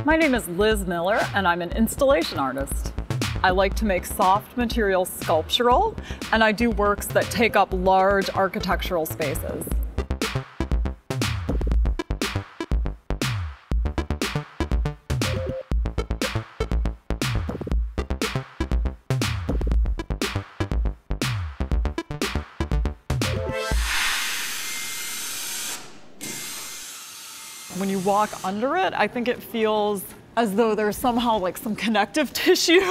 My name is Liz Miller, and I'm an installation artist. I like to make soft material sculptural, and I do works that take up large architectural spaces. When you walk under it, I think it feels as though there's somehow like some connective tissue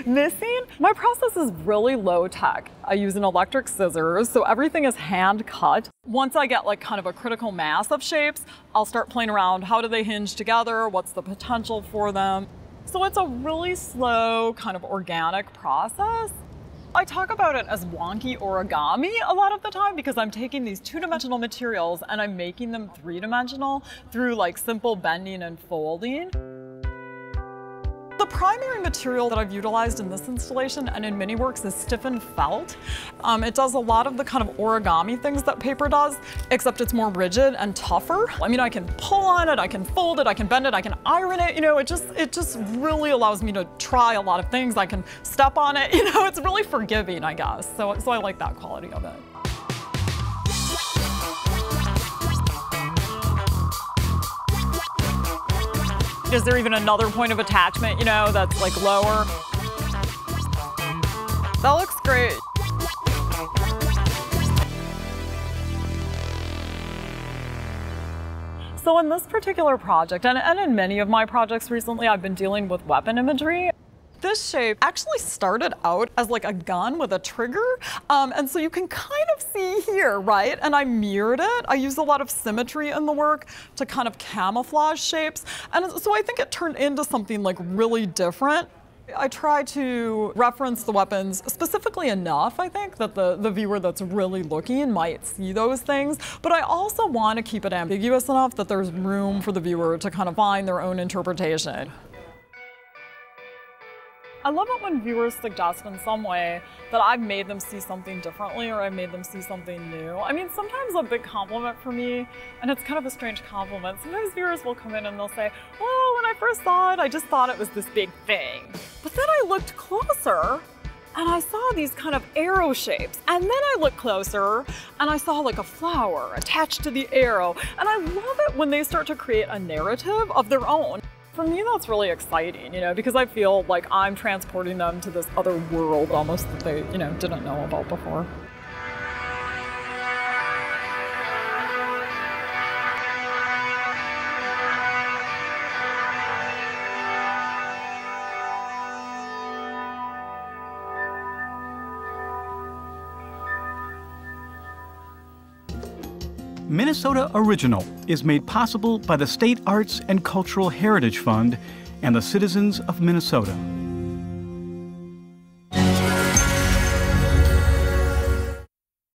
missing. My process is really low tech. I use an electric scissors, so everything is hand cut. Once I get like kind of a critical mass of shapes, I'll start playing around. How do they hinge together? What's the potential for them? So it's a really slow, kind of organic process. I talk about it as wonky origami a lot of the time because I'm taking these two-dimensional materials and I'm making them three-dimensional through like simple bending and folding. The primary material that I've utilized in this installation and in many works is stiffened felt. It does a lot of the kind of origami things that paper does, except it's more rigid and tougher. I mean, I can pull on it, I can fold it, I can bend it, I can iron it, you know, it just really allows me to try a lot of things. I can step on it, you know, it's really forgiving, I guess. So I like that quality of it. Is there even another point of attachment, you know, that's like lower? That looks great. So in this particular project, and in many of my projects recently, I've been dealing with weapon imagery. This shape actually started out as like a gun with a trigger. And so you can kind of see here, right? And I mirrored it. I used a lot of symmetry in the work to kind of camouflage shapes. And so I think it turned into something like really different. I try to reference the weapons specifically enough, I think, that the viewer that's really looking might see those things. But I also want to keep it ambiguous enough that there's room for the viewer to kind of find their own interpretation. I love it when viewers suggest in some way that I've made them see something differently or I've made them see something new. I mean, sometimes a big compliment for me, and it's kind of a strange compliment, sometimes viewers will come in and they'll say, well, when I first saw it, I just thought it was this big thing. But then I looked closer and I saw these kind of arrow shapes. And then I looked closer and I saw like a flower attached to the arrow. And I love it when they start to create a narrative of their own. For me, that's really exciting, you know, because I feel like I'm transporting them to this other world almost that they, you know, didn't know about before. Minnesota Original is made possible by the State Arts and Cultural Heritage Fund and the citizens of Minnesota.